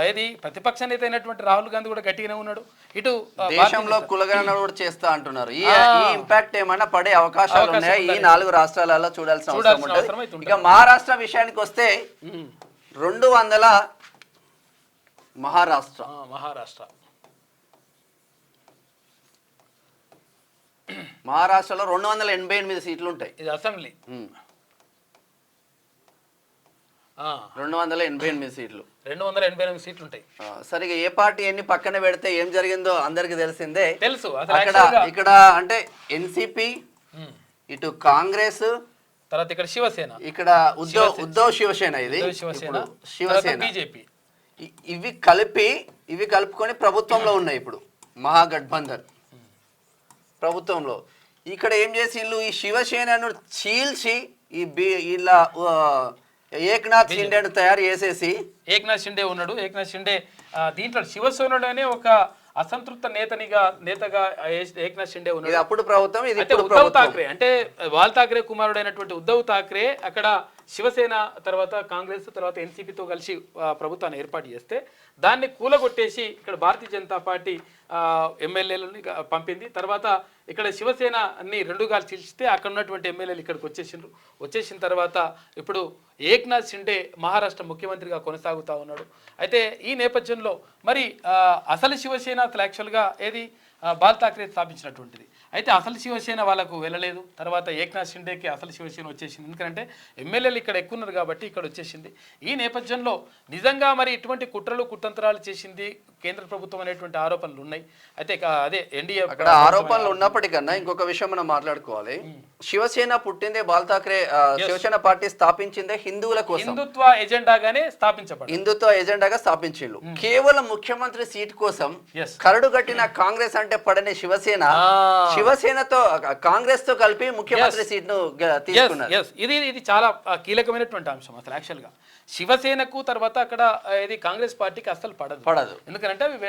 ఏది ప్రతిపక్ష నేత అయినటువంటి రాహుల్ గాంధీ కూడా గట్టిగానే ఉన్నాడు. ఇటు దేశంలో కులగణన కూడా చేస్తా అంటున్నారు. ఈ ఇంపాక్ట్ ఏమైనా పడే అవకాశాలు ఉన్నాయి ఈ 4 రాష్ట్రాలలో చూడాల్సిన అవసరం ఉంటుంది. ఇక మహారాష్ట్ర విషయానికి వస్తే 200 మహారాష్ట్రలో 288 సీట్లు ఉంటాయి. ఇది అసెంబ్లీ 288 సీట్లు 288 సీట్లు ఉంటాయి. సరిగా ఏ పార్టీ ఎన్ని పక్కన పెడితే ఏం జరిగిందో అందరికి తెలిసిందే. తెలుసు ఇక్కడ అంటే ఎన్సిపి, ఇటు కాంగ్రెస్, తర్వాత ఇక్కడ శివసేన, ఇక్కడ ఉద్ధవ్ శివసేన, ఇది శివసేన, బీజేపీ, ఇవి కలుపుకొని ప్రభుత్వంలో ఉన్నాయి. ఇప్పుడు మహాగఠబంధన్ ప్రభుత్వంలో ఇక్కడ ఏం చేసిండ్రు, ఈ శివసేనను చీల్చి ఇలా ఏక్నాథ్ షిండేను తయారు చేసేసి, ఏక్నాథ్ షిండే ఉన్నాడు. ఏక్నాథ్ షిండే దీంట్లో శివసేనలోనే ఒక అసంతృప్త నేతగా ఏక్నాథ్ షిండే ఉన్నాడు. అప్పుడు ప్రభుత్వం ఇది ఉద్ధవ్ ఠాక్రే అంటే బాల్ ఠాక్రే కుమారుడైనటువంటి ఉద్ధవ్ ఠాక్రే అక్కడ శివసేన తర్వాత కాంగ్రెస్ తర్వాత ఎన్సీపీతో కలిసి ప్రభుత్వాన్ని ఏర్పాటు చేస్తే దాన్ని కూలగొట్టేసి ఇక్కడ భారతీయ జనతా పార్టీ ఎమ్మెల్యేలని పంపింది. తర్వాత ఇక్కడ శివసేన అన్ని 2గా చీల్చితే అక్కడ ఉన్నటువంటి ఎమ్మెల్యేలు ఇక్కడికి వచ్చేసిన తర్వాత ఇప్పుడు ఏక్నాథ్ షిండే మహారాష్ట్ర ముఖ్యమంత్రిగా కొనసాగుతూ ఉన్నాడు. అయితే ఈ నేపథ్యంలో మరి అసలు శివసేన అసలు యాక్చువల్గా ఏది బాల్ ఠాక్రే స్థాపించినటువంటిది. అయితే అసలు శివసేన వాళ్ళకు వెళ్ళలేదు. తర్వాత ఏక్నాథ్ షిండేకి అసలు శివసేన వచ్చేసింది. ఎందుకంటే ఎమ్మెల్యేలు ఇక్కడ ఎక్కువ ఉన్నారు కాబట్టి ఇక్కడ వచ్చేసింది. ఈ నేపథ్యంలో నిజంగా మరి ఇటువంటి కుట్రంతరాలు చేసింది కేంద్ర ప్రభుత్వం అనేటువంటి ఆరోపణలు ఉన్నాయి. అయితే అదే ఎన్డీఏ అక్కడ ఆరోపణలు ఉన్నప్పటికన్నా ఇంకొక విషయం మనం మాట్లాడుకోవాలి. శివసేన పుట్టిందే బాల్ ఠాక్రే, శివసేన పార్టీ స్థాపించిందే హిందువుల కోసం, హిందుత్వ ఎజెండాగానే స్థాపించిండ్రు. కేవలం ముఖ్యమంత్రి సీట్ కోసం కరడు కట్టిన కాంగ్రెస్ అంటే అంటే పడని శివసేనతో కాంగ్రెస్ తో కలిపి ముఖ్యమంత్రి సీట్ ను తీసుకున్నారు. ఇది చాలా కీలకమైనటువంటి అంశం అసలు యాక్చువల్గా. శివసేనకు తర్వాత అక్కడ ఇది కాంగ్రెస్ పార్టీకి అస్సలు పడదు. ఎందుకంటే అవి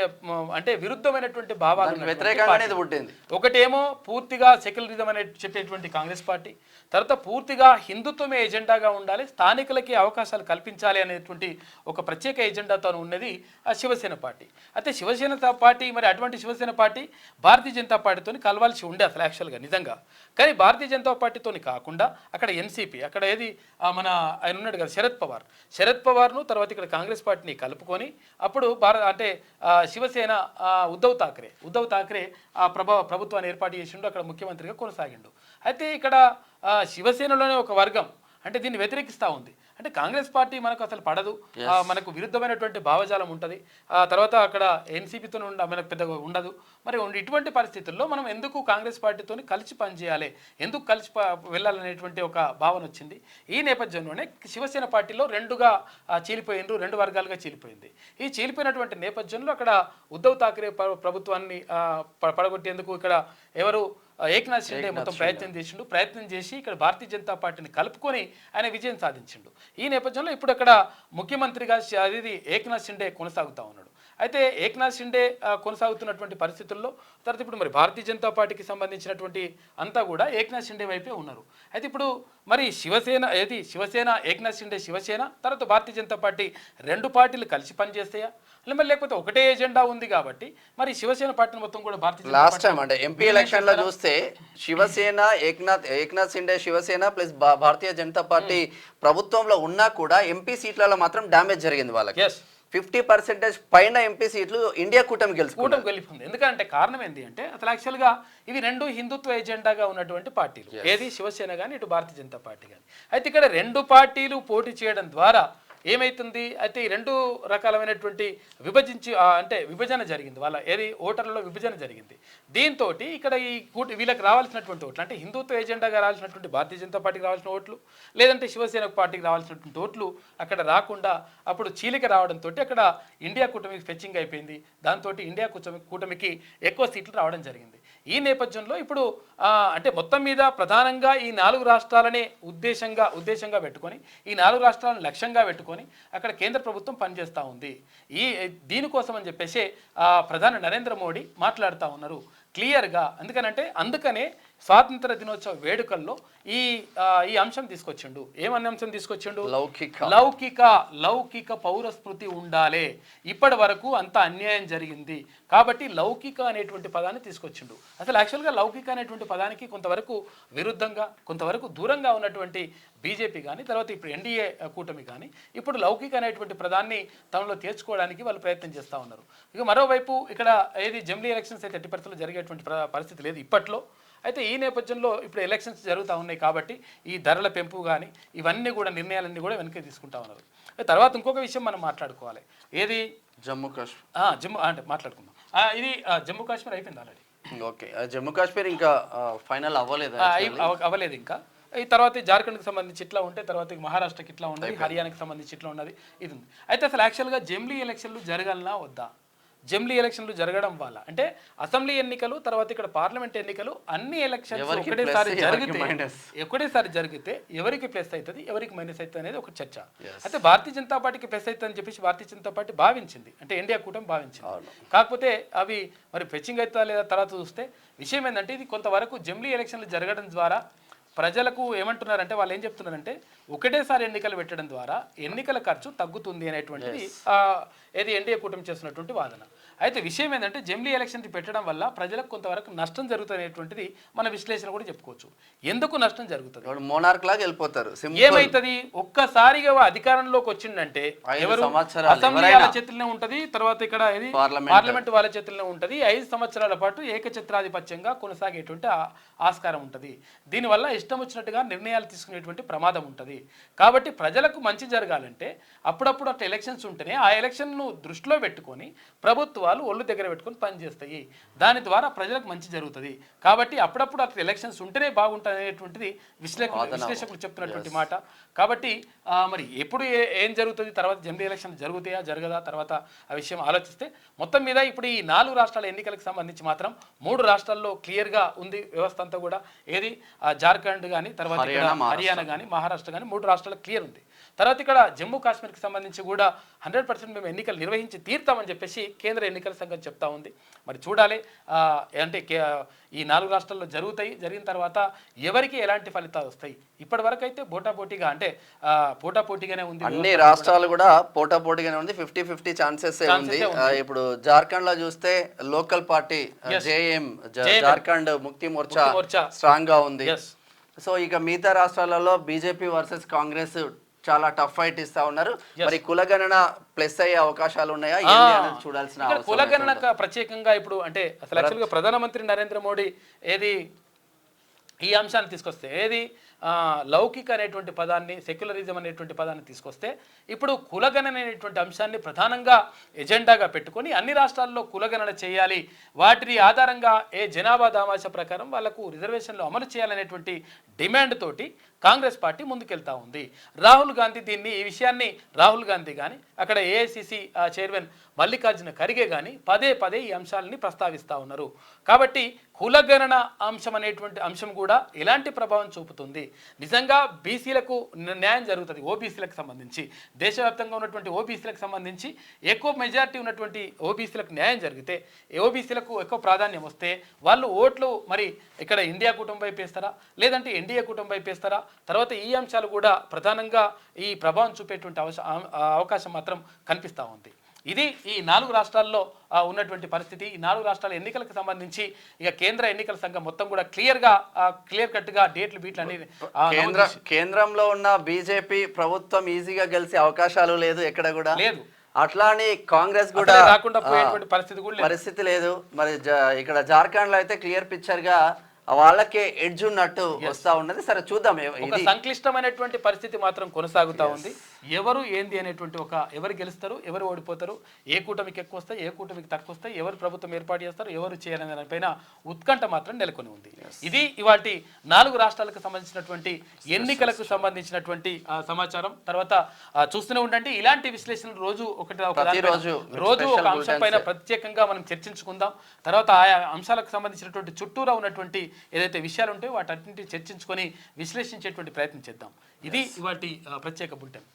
అంటే విరుద్ధమైనటువంటి భావాలు వ్యతిరేకంగానే ఇది పుట్టింది. ఒకటేమో పూర్తిగా సెక్యులరిజం అనే చెప్పేటువంటి కాంగ్రెస్ పార్టీ, తర్వాత పూర్తిగా హిందుత్వమే ఎజెండాగా ఉండాలి, స్థానికులకి అవకాశాలు కల్పించాలి అనేటువంటి ఒక ప్రత్యేక ఎజెండాతో ఉన్నది ఆ శివసేన పార్టీ. అయితే శివసేన పార్టీ మరి అటువంటి శివసేన పార్టీ భారతీయ జనతా పార్టీతో కలవాల్సి ఉండే అసలు యాక్చువల్గా నిజంగా. కానీ భారతీయ జనతా పార్టీతో కాకుండా అక్కడ ఎన్సీపీ, అక్కడ ఏది మన ఆయన ఉన్నాడు కదా శరద్ పవార్ను తర్వాత ఇక్కడ కాంగ్రెస్ పార్టీని కలుపుకొని అప్పుడు అంటే శివసేన ఉద్ధవ్ ఠాక్రే ఆ ప్రభుత్వాన్ని ఏర్పాటు చేసిండు, అక్కడ ముఖ్యమంత్రిగా కొనసాగిండు. అయితే ఇక్కడ శివసేనలోనే ఒక వర్గం అంటే దీన్ని వ్యతిరేకిస్తూ ఉంది. అంటే కాంగ్రెస్ పార్టీ మనకు అసలు పడదు, మనకు విరుద్ధమైనటువంటి భావజాలం ఉంటుంది, తర్వాత అక్కడ ఎన్సీపీతో మనకు పెద్దగా ఉండదు. మరి ఇటువంటి పరిస్థితుల్లో మనం ఎందుకు కాంగ్రెస్ పార్టీతో కలిసి పనిచేయాలి, ఎందుకు కలిసి వెళ్ళాలనేటువంటి ఒక భావన వచ్చింది. ఈ నేపథ్యంలోనే శివసేన పార్టీలో రెండుగా చీలిపోయిండ్రు, రెండు వర్గాలుగా చీలిపోయింది. ఈ చీలిపోయినటువంటి నేపథ్యంలో అక్కడ ఉద్ధవ్ ఠాక్రే ప్రభుత్వాన్ని పడగొట్టేందుకు ఇక్కడ ఎవరు ఏక్నాథ్ షిండే మొత్తం ప్రయత్నం చేసి ఇక్కడ భారతీయ జనతా పార్టీని కలుపుకొని ఆయన విజయం సాధించిండు. ఈ నేపథ్యంలో ఇప్పుడు అక్కడ ముఖ్యమంత్రిగా అది ఏక్నాథ్ షిండే కొనసాగుతూ ఉన్నాడు. అయితే ఏక్నాథ్ షిండే కొనసాగుతున్నటువంటి పరిస్థితుల్లో తర్వాత ఇప్పుడు మరి భారతీయ జనతా పార్టీకి సంబంధించినటువంటి అంతా కూడా ఏక్నాథ్ షిండే వైపే ఉన్నారు. అయితే ఇప్పుడు మరి శివసేన ఏక్నాథ్ షిండే శివసేన తర్వాత భారతీయ జనతా పార్టీ రెండు పార్టీలు కలిసి పనిచేస్తాయా, లేకపోతే ఒకటే ఎజెండా ఉంది కాబట్టి మరి శివసేన పార్టీని మొత్తం కూడా భారతీయ లాస్ట్ టైం అంటే ఎంపీ ఎలక్షన్ లో చూస్తే శివసేన ఏక్నాథ్ షిండే శివసేన ప్లస్ భారతీయ జనతా పార్టీ ప్రభుత్వంలో ఉన్నా కూడా ఎంపీ సీట్లలో మాత్రం డ్యామేజ్ జరిగింది వాళ్ళకి. 50% పైన ఎంపీ సీట్లు ఇండియా కూటమి గెలిపింది. ఎందుకంటే కారణం ఏంటి అంటే అసలు యాక్చువల్గా ఇవి రెండు హిందుత్వ ఎజెండాగా ఉన్నటువంటి పార్టీలు, ఏది శివసేన కానీ ఇటు భారతీయ జనతా పార్టీ కానీ. అయితే ఇక్కడ రెండు పార్టీలు పోటీ చేయడం ద్వారా ఏమైతుంది అయితే ఈ రెండు రకాలమైనటువంటి విభజన జరిగింది, వాళ్ళ ఓటర్లలో విభజన జరిగింది. దీంతో ఇక్కడ ఈ వీళ్ళకి రావాల్సినటువంటి ఓట్లు అంటే హిందుత్వ ఎజెండాగా రావాల్సినటువంటి భారతీయ జనతా పార్టీకి రావాల్సిన ఓట్లు, లేదంటే శివసేన పార్టీకి రావాల్సినటువంటి ఓట్లు అక్కడ రాకుండా అప్పుడు చీలిక రావడంతో అక్కడ ఇండియా కూటమికి ఫెచ్చింగ్ అయిపోయింది. దాంతో ఇండియా కూటమికి ఎక్కువ సీట్లు రావడం జరిగింది. ఈ నేపథ్యంలో ఇప్పుడు అంటే మొత్తం మీద ప్రధానంగా ఈ 4 రాష్ట్రాలనే ఉద్దేశంగా పెట్టుకొని ఈ 4 రాష్ట్రాలను లక్ష్యంగా పెట్టుకొని అక్కడ కేంద్ర ప్రభుత్వం పనిచేస్తూ ఉంది. దీనికోసం అని చెప్పేసి ప్రధాని నరేంద్ర మోడీ మాట్లాడుతూ ఉన్నారు క్లియర్గా. అందుకనే స్వాతంత్ర దినోత్సవ వేడుకల్లో ఈ అంశం తీసుకొచ్చిండు. ఏమన్న అంశం తీసుకొచ్చిండు? లౌకిక పౌరస్మృతి ఉండాలి. ఇప్పటి వరకు అంత అన్యాయం జరిగింది కాబట్టి లౌకిక అనేటువంటి పదాన్ని తీసుకొచ్చిండు. అసలు యాక్చువల్గా లౌకిక అనేటువంటి పదానికి కొంతవరకు విరుద్ధంగా కొంతవరకు దూరంగా ఉన్నటువంటి బీజేపీ కానీ తర్వాత ఇప్పుడు ఎన్డీఏ కూటమి కానీ ఇప్పుడు లౌకిక అనేటువంటి పదాన్ని తమలో తీర్చుకోవడానికి వాళ్ళు ప్రయత్నం చేస్తూ ఉన్నారు. ఇక మరోవైపు ఇక్కడ జమిలీ ఎలక్షన్స్ అయితే 30% జరిగేటువంటి పరిస్థితి లేదు ఇప్పట్లో. అయితే ఈ నేపథ్యంలో ఇప్పుడు ఎలక్షన్స్ జరుగుతూ ఉన్నాయి కాబట్టి ఈ ధరల పెంపు కానీ ఇవన్నీ కూడా నిర్ణయాలన్నీ కూడా వెనక్కి తీసుకుంటా ఉన్నారు. తర్వాత ఇంకొక విషయం మనం మాట్లాడుకోవాలి, జమ్మూ కాశ్మీర్ అంటే మాట్లాడుకుందాం. ఇది జమ్మూ కాశ్మీర్ అయిపోయింది ఆల్రెడీ. ఓకే, జమ్మూ కాశ్మీర్ ఇంకా ఫైనల్ అవ్వలేదు ఇంకా. ఈ తర్వాత జార్ఖండ్కి సంబంధించి ఇట్లా ఉంటే తర్వాత మహారాష్ట్రకి ఇట్లా ఉన్నది, హర్యానాకి సంబంధించి ఇట్లా ఉన్నది, ఇది ఉంది. అయితే అసలు యాక్చువల్గా జమిలీ ఎలక్షన్లు జరగాలన్నా వద్దా? జమిలీ ఎలక్షన్లు జరగడం వల్ల అంటే అసెంబ్లీ ఎన్నికలు తర్వాత ఇక్కడ పార్లమెంట్ ఎన్నికలు అన్ని ఎలక్షన్స్ ఒకటేసారి జరిగితే ఎవరికి ప్లస్ అవుతుంది ఎవరికి మైనస్ అవుతుంది అనేది ఒక చర్చ. అయితే భారతీయ జనతా పార్టీకి ప్లస్ అవుతుంది అని చెప్పేసి భారతీయ జనతా పార్టీ భావించింది, అంటే ఇండియా కూటమి భావించింది. కాకపోతే అవి మరి ఫెచ్చింగ్ అవుతా లేదా తర్వాత చూస్తే విషయం ఏంటంటే ఇది కొంతవరకు జమిలీ ఎలక్షన్లు జరగడం ద్వారా ప్రజలకు ఏమంటున్నారంటే వాళ్ళు ఏం చెప్తున్నారంటే ఒకటేసారి ఎన్నికలు పెట్టడం ద్వారా ఎన్నికల ఖర్చు తగ్గుతుంది అనేటువంటిది ఎన్డీఏ కూటమి చేస్తున్నటువంటి వాదన. అయితే విషయం ఏంటంటే జమిలీ ఎలక్షన్ పెట్టడం వల్ల ప్రజలకు కొంతవరకు నష్టం జరుగుతున్నటువంటిది మన విశ్లేషణ కూడా చెప్పుకోవచ్చు. ఎందుకు నష్టం జరుగుతుంది? మోనార్క్ లాగా వెళ్ళిపోతారు. ఏమైతుంది ఒక్కసారిగా అధికారంలోకి వచ్చిందంటే ఎవరు అసెంబ్లీ వాళ్ళ చేతుల్లోనే ఉంటది, తర్వాత ఇక్కడ పార్లమెంట్ వాళ్ళ చేతుల్లోనే ఉంటది. 5 సంవత్సరాల పాటు ఏకఛత్రాధిపత్యంగా కొనసాగేటువంటి ఆస్కారం ఉంటుంది. దీనివల్ల ఇష్టం వచ్చినట్టుగా నిర్ణయాలు తీసుకునేటువంటి ప్రమాదం ఉంటుంది. కాబట్టి ప్రజలకు మంచి జరగాలంటే అప్పుడప్పుడు అట్లా ఎలక్షన్స్ ఉంటేనే ఆ ఎలక్షన్ను దృష్టిలో పెట్టుకొని ప్రభుత్వాలు ఒళ్ళు దగ్గర పెట్టుకొని పనిచేస్తాయి. దాని ద్వారా ప్రజలకు మంచి జరుగుతుంది. కాబట్టి అప్పుడప్పుడు అట్లా ఎలక్షన్స్ ఉంటేనే బాగుంటుంది అనేటువంటిది విశ్లేషకులు చెప్తున్నటువంటి మాట. కాబట్టి మరి ఎప్పుడు ఏం జరుగుతుంది, తర్వాత జనరల్ ఎలక్షన్ జరుగుతాయా జరగదా, తర్వాత ఆ విషయం ఆలోచిస్తే మొత్తం మీద ఇప్పుడు ఈ 4 రాష్ట్రాల ఎన్నికలకు సంబంధించి మాత్రం 3 రాష్ట్రాల్లో క్లియర్గా ఉంది వ్యవస్థ అంతా కూడా. ఏది జార్ఖండ్ కానీ, తర్వాత హర్యానా కానీ, మహారాష్ట్ర కానీ 3 రాష్ట్రాలకు క్లియర్ ఉంది. తర్వాత ఇక్కడ జమ్మూ కాశ్మీర్కి సంబంధించి కూడా 100% మేము ఎన్నికలు నిర్వహించి తీర్తామని చెప్పేసి కేంద్ర ఎన్నికల సంఘం చెప్తా ఉంది. మరి చూడాలి అంటే ఈ 4 రాష్ట్రాల్లో జరిగిన తర్వాత ఎవరికి ఎలాంటి ఫలితాలు వస్తాయి. ఇప్పటి వరకు అయితే పోటాపోటీగా అంటే పోటాపోటీగానే ఉంది. అన్ని రాష్ట్రాలు కూడా పోటాపోటీగానే ఉంది. 50-50 ఛాన్సెస్ ఉంది. ఇప్పుడు జార్ఖండ్ లో చూస్తే లోకల్ పార్టీ జేఎం జార్ఖండ్ ముక్తి మోర్చా స్ట్రాంగ్ గా ఉంది. సో ఇక మిగతా రాష్ట్రాలలో బీజేపీ వర్సెస్ కాంగ్రెస్ చాలా టఫ్ ఫైట్ ఇస్తా ఉన్నారు. మరి కులగణన ప్లస్ అయ్యే అవకాశాలు ఉన్నాయా చూడాల్సిన అవసరం. కులగణన ప్రత్యేకంగా ఇప్పుడు అంటే అసలు యాక్చువల్గా ప్రధానమంత్రి నరేంద్ర మోడీ ఏది ఈ అంశాన్ని తీసుకొస్తే ఏది లౌకిక అనేటువంటి పదాన్ని, సెక్యులరిజం అనేటువంటి పదాన్ని తీసుకొస్తే ఇప్పుడు కులగణన అనేటువంటి అంశాన్ని ప్రధానంగా ఎజెండాగా పెట్టుకొని అన్ని రాష్ట్రాల్లో కులగణన చేయాలి, వాటిని ఆధారంగా జనాభా దామాష ప్రకారం వాళ్లకు రిజర్వేషన్లు అమలు చేయాలనేటువంటి డిమాండ్ తోటి కాంగ్రెస్ పార్టీ ముందుకెళ్తా ఉంది. రాహుల్ గాంధీ ఈ విషయాన్ని రాహుల్ గాంధీ కానీ అక్కడ ఏఐసిసి చైర్మన్ మల్లికార్జున ఖర్గే కానీ పదే ఈ అంశాలని ప్రస్తావిస్తూ ఉన్నారు. కాబట్టి కులగణన అంశం అనేటువంటి అంశం కూడా ఎలాంటి ప్రభావం చూపుతుంది, నిజంగా బీసీలకు న్యాయం జరుగుతుంది. ఓబీసీలకు సంబంధించి దేశవ్యాప్తంగా ఉన్నటువంటి ఓబీసీలకు సంబంధించి ఎక్కువ మెజారిటీ ఉన్నటువంటి ఓబీసీలకు న్యాయం జరిగితే, ఓబీసీలకు ఎక్కువ ప్రాధాన్యం వస్తే వాళ్ళు ఓట్లు మరి ఇక్కడ ఇండియా కూటమి వైపు వేస్తారా లేదంటే ఎన్డీఏ కూటమి వైపు వేస్తారా, తర్వాత ఈ అంశాలు కూడా ప్రధానంగా ఈ ప్రభావం చూపేటువంటి అవకాశం మాత్రం కనిపిస్తూ ఉంది. ఇది ఈ 4 రాష్ట్రాల్లో ఉన్నటువంటి పరిస్థితి. ఈ 4 రాష్ట్రాల ఎన్నికలకు సంబంధించి ఇక కేంద్ర ఎన్నికల సంఘం మొత్తం కూడా క్లియర్ కట్ గా డేట్లు బీట్లు అనేది కేంద్రంలో ఉన్న బీజేపీ ప్రభుత్వం ఈజీగా గెలిచే అవకాశాలు లేదు, ఎక్కడ కూడా లేదు. అట్లా అని కాంగ్రెస్ కూడా రాకుండా పోయేటువంటి పరిస్థితి లేదు. మరి ఇక్కడ జార్ఖండ్ లో అయితే క్లియర్ పిక్చర్ గా వాళ్ళకే ఎడ్జ్ ఉన్నట్టు వస్తా ఉన్నది. సరే చూద్దాం. సంక్లిష్టమైనటువంటి పరిస్థితి మాత్రం కొనసాగుతా ఉంది. ఎవరు ఏంది అనేటువంటి ఎవరు గెలుస్తారు, ఎవరు ఓడిపోతారు, ఏ కూటమికి ఎక్కువ వస్తాయి, ఏ కూటమికి తక్కువ వస్తాయి, ఎవరు ప్రభుత్వం ఏర్పాటు చేస్తారు, ఎవరు చేయాలనే దానిపైన ఉత్కంఠ మాత్రం నెలకొని ఉంది. ఇది ఇవాటి 4 రాష్ట్రాలకు సంబంధించినటువంటి ఎన్నికలకు సంబంధించినటువంటి సమాచారం. తర్వాత చూస్తూనే ఉండండి ఇలాంటి విశ్లేషణలు రోజు ఒక అంశం పైన ప్రత్యేకంగా మనం చర్చించుకుందాం. తర్వాత ఆయా అంశాలకు సంబంధించినటువంటి చుట్టూరా ఉన్నటువంటి ఏదైతే విషయాలు ఉంటాయో వాటన్నింటినీ చర్చించుకొని విశ్లేషించేటువంటి ప్రయత్నం చేద్దాం. ఇది ఇవాటి ప్రత్యేక బులెటిన్.